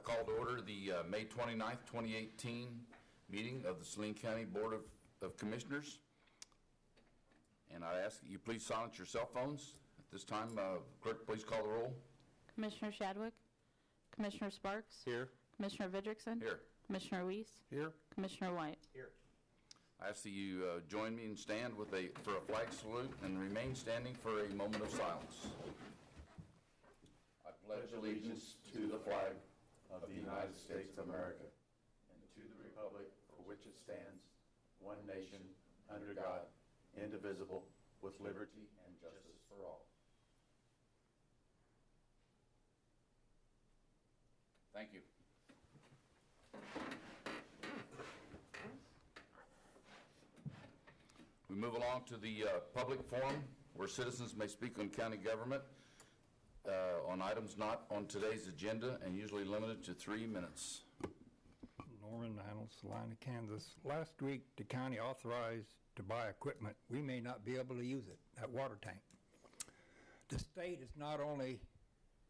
call to order the May 29th, 2018 meeting of the Saline County Board of Commissioners. And I ask that you please silence your cell phones. At this time, clerk, please call the roll. Commissioner Shadwick. Commissioner Sparks. Here. Commissioner Vidrickson. Here. Commissioner Weiss. Here. Commissioner White. Here. I ask that you join me and stand for a flag salute and remain standing for a moment of silence. I pledge allegiance to the flag of the United States of America and to the republic for which it stands, one nation, under God, indivisible, with liberty and justice for all. Thank you. We move along to the public forum where citizens may speak on county government on items not on today's agenda and usually limited to 3 minutes. Norman Hanel, Saline, Kansas. Last week, the county authorized to buy equipment. We may not be able to use it, that water tank. The state is not only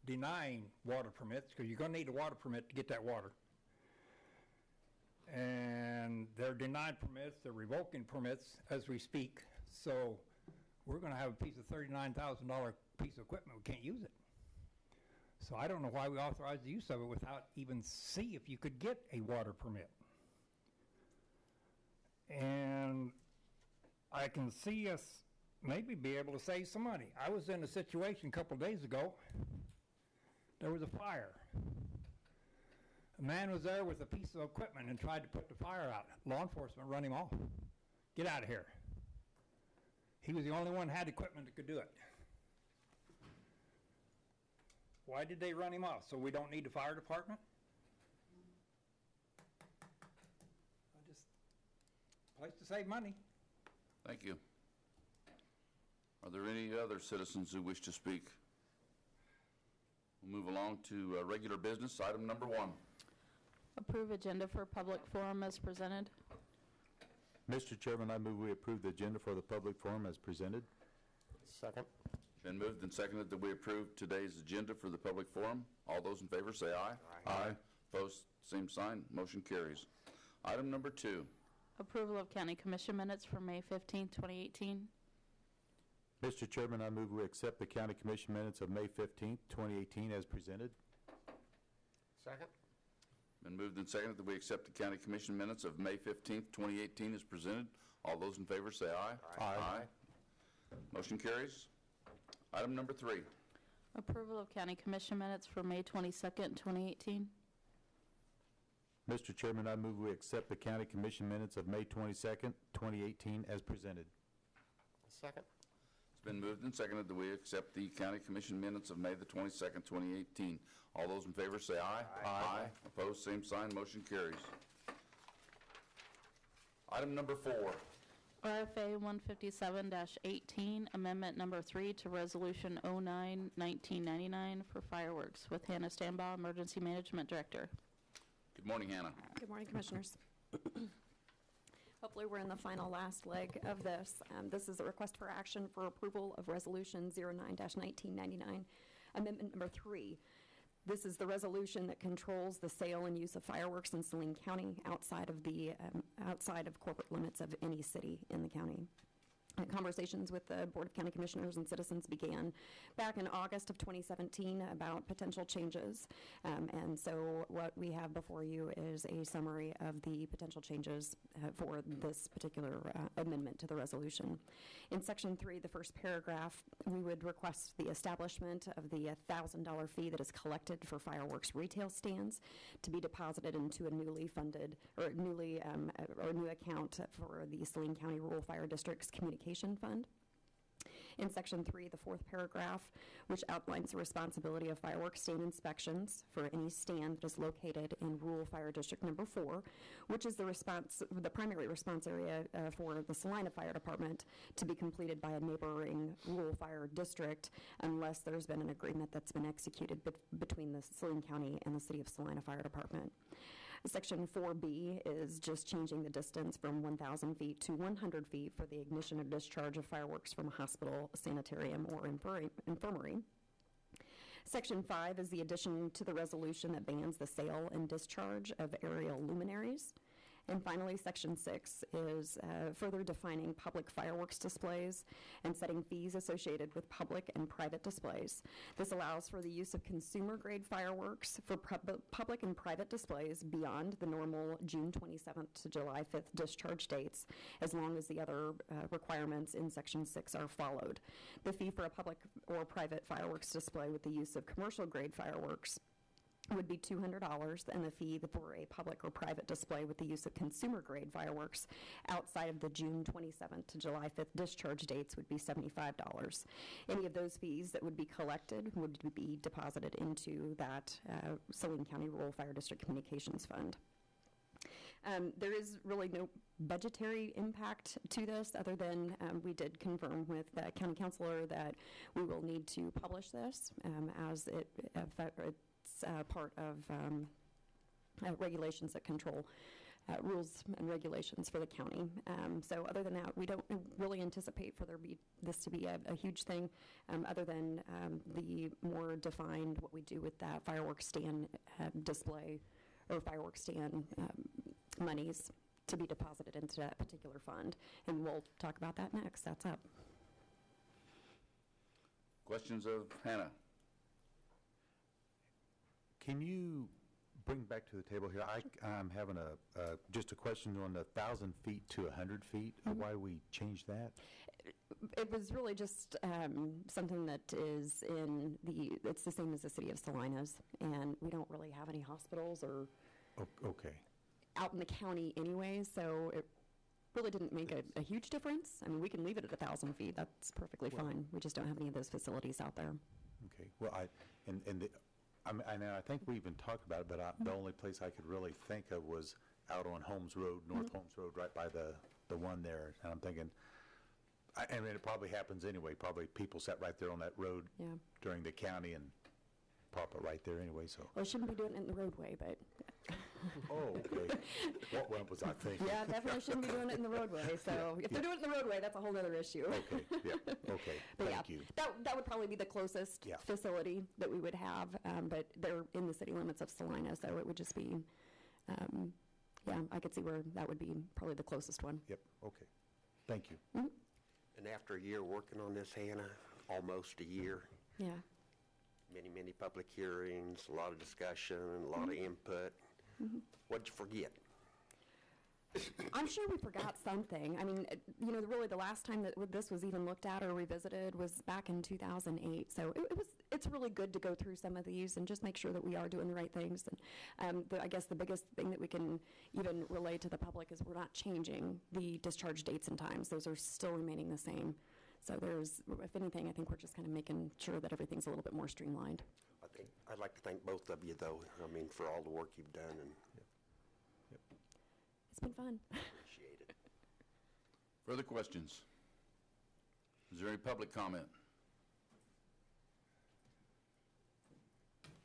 denying water permits, because you're going to need a water permit to get that water, and they're denying permits, they're revoking permits as we speak. So we're going to have a piece of $39,000 piece of equipment. We can't use it. So I don't know why we authorized the use of it without even see if you could get a water permit. And I can see us maybe be able to save some money. I was in a situation a couple of days ago. There was a fire. A man was there with a piece of equipment and tried to put the fire out. Law enforcement run him off. Get out of here. He was the only one who had equipment that could do it. Why did they run him off? So we don't need the fire department? Place to save money. Thank you. Are there any other citizens who wish to speak? We'll move along to regular business. Item number 1. Approve agenda for public forum as presented. Mr. Chairman, I move we approve the agenda for the public forum as presented. Second. Been moved and seconded that we approve today's agenda for the public forum. All those in favor say aye. Aye. Opposed, same sign. Motion carries. Item number 2. Approval of County Commission minutes for May 15, 2018. Mr. Chairman, I move we accept the County Commission minutes of May 15, 2018 as presented. Second. Been moved and seconded that we accept the County Commission minutes of May 15th, 2018 as presented. All those in favor say aye. Aye. Motion carries. Item number 3. Approval of County Commission minutes for May 22nd, 2018. Mr. Chairman, I move we accept the County Commission minutes of May 22nd, 2018 as presented. Second. It's been moved and seconded that we accept the County Commission minutes of May the 22nd, 2018. All those in favor say aye. Aye. Opposed, same sign. Motion carries. Item number 4. RFA 157-18, Amendment Number 3 to Resolution 09-1999 for fireworks with Hannah Stanbaugh, Emergency Management Director. Good morning, Hannah. Good morning, Commissioners. Hopefully we're in the final last leg of this. This is a request for action for approval of Resolution 09-1999, Amendment Number 3. This is the resolution that controls the sale and use of fireworks in Saline County outside of corporate limits of any city in the county. Conversations with the Board of County Commissioners and citizens began back in August of 2017 about potential changes. And so what we have before you is a summary of the potential changes for this particular amendment to the resolution. In Section 3, the first paragraph, we would request the establishment of the $1,000 fee that is collected for fireworks retail stands to be deposited into a newly funded or new account for the Saline County Rural Fire District's Communication Fund. In Section 3, the fourth paragraph, which outlines the responsibility of fireworks stand inspections for any stand that is located in Rural Fire District Number 4, which is the primary response area for the Saline Fire Department, to be completed by a neighboring Rural Fire District unless there's been an agreement that's been executed between the Saline County and the City of Saline Fire Department. Section 4B is just changing the distance from 1,000 feet to 100 feet for the ignition or discharge of fireworks from a hospital, sanitarium, or infirmary. Section 5 is the addition to the resolution that bans the sale and discharge of aerial luminaries. And finally, Section 6 is further defining public fireworks displays and setting fees associated with public and private displays. This allows for the use of consumer-grade fireworks for public and private displays beyond the normal June 27th to July 5th discharge dates, as long as the other requirements in Section 6 are followed. The fee for a public or private fireworks display with the use of commercial-grade fireworks would be $200, and the fee for a public or private display with the use of consumer-grade fireworks outside of the June 27th to July 5th discharge dates would be $75. Any of those fees that would be collected would be deposited into that Saline County Rural Fire District Communications Fund. There is really no budgetary impact to this other than we did confirm with the county councilor that we will need to publish this as it's part of regulations that control rules and regulations for the county. So other than that, we don't really anticipate for this to be a huge thing, other than the more defined what we do with that fireworks stand display or fireworks stand monies to be deposited into that particular fund. And we'll talk about that next. That's up. Questions of Hannah? Can you bring back to the table here? I'm having just a question on the 1,000 feet to 100 feet. Why we changed that? It was really just something that is it's the same as the city of Salinas, and we don't really have any hospitals or Okay. out in the county anyway, so it really didn't make a huge difference. I mean, we can leave it at 1,000 feet. That's perfectly fine. We just don't have any of those facilities out there. Okay. Well, I think we even talked about it, but the only place I could really think of was out on Holmes Road, North Holmes Road, right by the one there. And I'm thinking, I mean, it probably happens anyway. Probably people sat right there on that road during the county and pop it right there anyway. So. Well, shouldn't be doing it in the roadway, but. Oh, okay. What was I thinking? Yeah, definitely shouldn't be doing it in the roadway. So if they're doing it in the roadway, that's a whole other issue. Okay, yeah, okay. But Thank you. That would probably be the closest facility that we would have, but they're in the city limits of Salina, so it would just be, I could see where that would be probably the closest one. Yep, okay. Thank you. Mm-hmm. And after a year working on this, Hannah, almost a year, Yeah. many public hearings, a lot of discussion, a lot of input. What'd you forget? I'm sure we forgot something. I mean, really the last time that this was even looked at or revisited was back in 2008. So it's really good to go through some of these and just make sure that we are doing the right things. And I guess the biggest thing that we can even relay to the public is we're not changing the discharge dates and times. Those are still remaining the same. So if anything, I think we're just kind of making sure that everything's a little bit more streamlined. I'd like to thank both of you, though, I mean, for all the work you've done, and It's been fun. appreciate it. Further questions? Is there any public comment?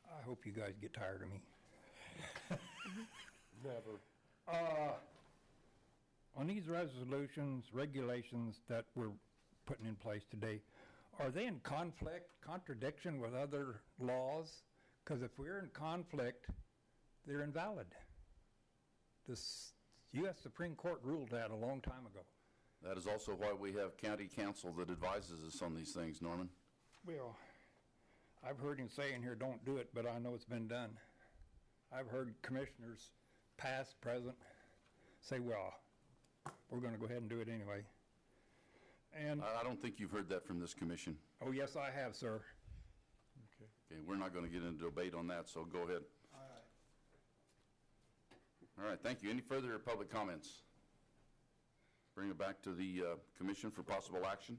I hope you guys get tired of me. Never. On these resolutions, regulations that we're putting in place today, are they in contradiction with other laws? Because if we're in conflict, they're invalid. This U.S. Supreme Court ruled that a long time ago. That is also why we have county council that advises us on these things, Norman. Well, I've heard him say in here, don't do it, but I know it's been done. I've heard commissioners, past, present, say, well, we're going to go ahead and do it anyway. And I don't think you've heard that from this commission. oh, yes, I have, sir. Okay, we're not going to get into debate on that, so go ahead. All right, thank you. Any further public comments? Bring it back to the commission for possible action.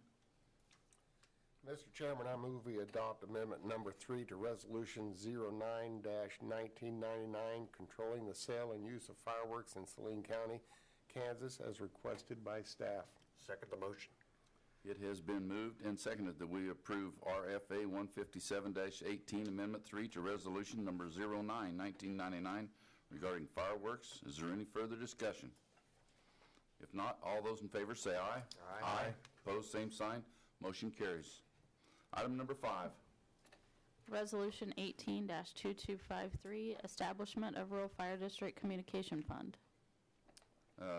Mr. Chairman, I move we adopt amendment number 3 to resolution 09-1999, controlling the sale and use of fireworks in Saline County, Kansas, as requested by staff. Second the motion. It has been moved and seconded that we approve RFA 157-18 Amendment 3 to Resolution Number 09-1999 regarding fireworks. Is there any further discussion? If not, all those in favor say aye. Aye. Opposed, same sign. Motion carries. Item number 5. Resolution 18-2253, Establishment of Rural Fire District Communication Fund.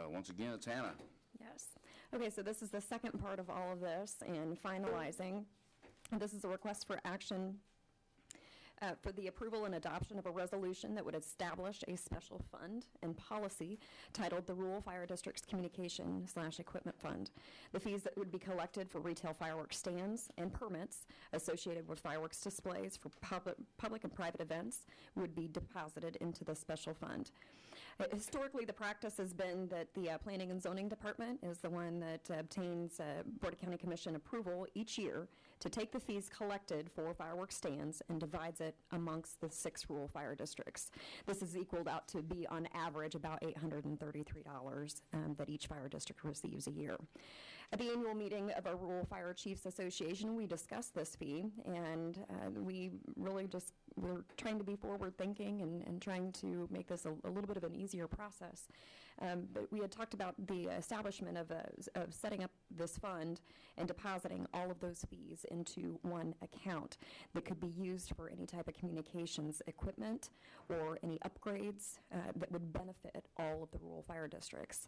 Once again, it's Hannah. Yes. Okay, so this is the second part of all of this and finalizing. This is a request for action for the approval and adoption of a resolution that would establish a special fund and policy titled the Rural Fire District's Communication/Equipment Fund. The fees that would be collected for retail fireworks stands and permits associated with fireworks displays for public and private events would be deposited into the special fund. Historically, the practice has been that the Planning and Zoning Department is the one that obtains Board of County Commission approval each year to take the fees collected for fireworks stands and divides it amongst the 6 rural fire districts. This is equaled out to be, on average, about $833 that each fire district receives a year. At the annual meeting of our Rural Fire Chiefs Association, we discussed this fee, and we're trying to be forward-thinking and trying to make this a little bit of an easier process. But we had talked about the establishment of setting up this fund and depositing all of those fees into one account that could be used for any type of communications equipment or any upgrades that would benefit all of the rural fire districts.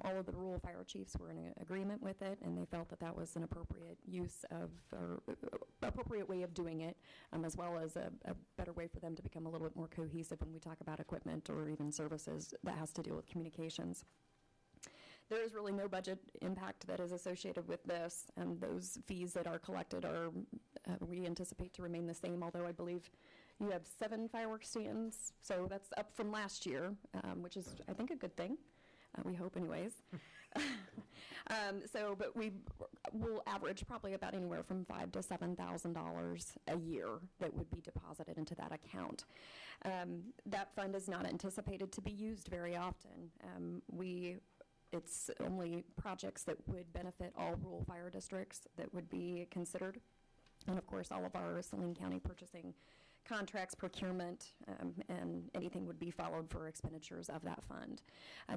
All of the rural fire chiefs were in agreement with it, and they felt that that was an appropriate use of, or appropriate way of doing it, as well as a better way for them to become a little bit more cohesive when we talk about equipment or even services that has to deal with communications. There is really no budget impact that is associated with this, and those fees that are collected are, we anticipate to remain the same, although I believe you have 7 fireworks stands, so that's up from last year, which is, I think, a good thing. We hope anyways. But we will average probably about anywhere from $5,000 to $7,000 a year that would be deposited into that account. That fund is not anticipated to be used very often. It's only projects that would benefit all rural fire districts that would be considered. And of course, all of our Saline County purchasing contracts, procurement, and anything would be followed for expenditures of that fund.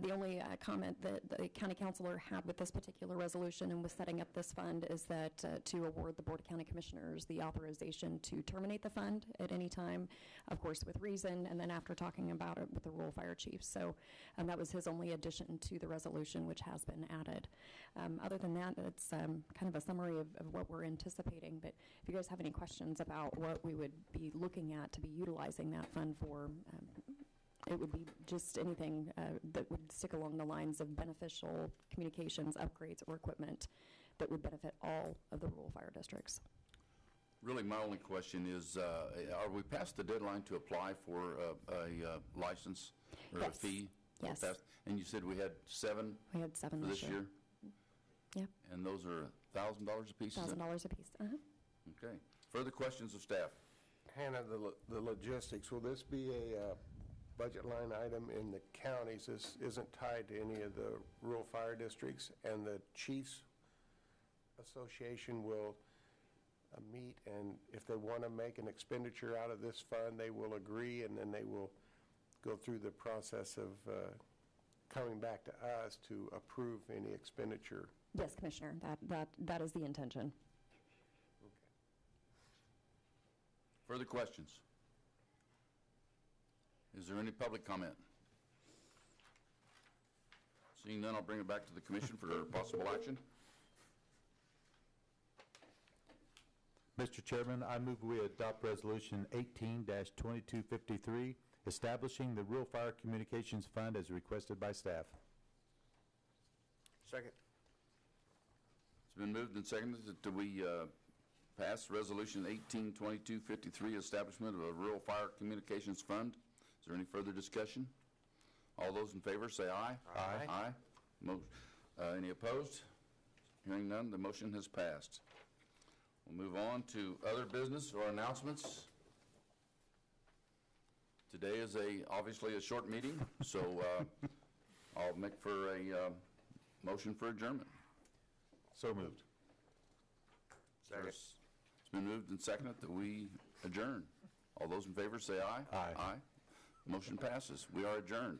The only comment that the county councilor had with this particular resolution and with setting up this fund is that to award the Board of County Commissioners the authorization to terminate the fund at any time, of course with reason, and then after talking about it with the rural fire chiefs. So that was his only addition to the resolution, which has been added. Other than that, it's kind of a summary of what we're anticipating, but if you guys have any questions about what we would be looking at to be utilizing that fund for, it would be just anything that would stick along the lines of beneficial communications, upgrades, or equipment that would benefit all of the rural fire districts. Really, my only question is, are we past the deadline to apply for a license or a Yes. fee? Yes. And you said we had 7 We had 7 for this year? Yeah, And those are $1,000 a piece? is it? $1,000 a piece. Okay. Further questions of staff? Hannah, the logistics, will this be a budget line item in the counties? This isn't tied to any of the rural fire districts, and the Chiefs Association will meet, and if they want to make an expenditure out of this fund, they will agree, and then they will go through the process of coming back to us to approve any expenditure. Yes, Commissioner, that is the intention. Further questions? Is there any public comment? Seeing none, I'll bring it back to the commission for possible action. Mr. Chairman, I move we adopt Resolution 18-2253, establishing the Rural Fire Communications Fund as requested by staff. Second. It's been moved and seconded that we pass Resolution 18-2253, establishment of a Rural Fire Communications Fund. Is there any further discussion? All those in favor say aye. Aye. Aye. Any opposed? Hearing none, the motion has passed. We'll move on to other business or announcements. Today is obviously a short meeting, so I'll make for a motion for adjournment. So moved. Second. It's been moved and seconded that we adjourn. All those in favor say aye. Aye. Aye. Motion passes. We are adjourned.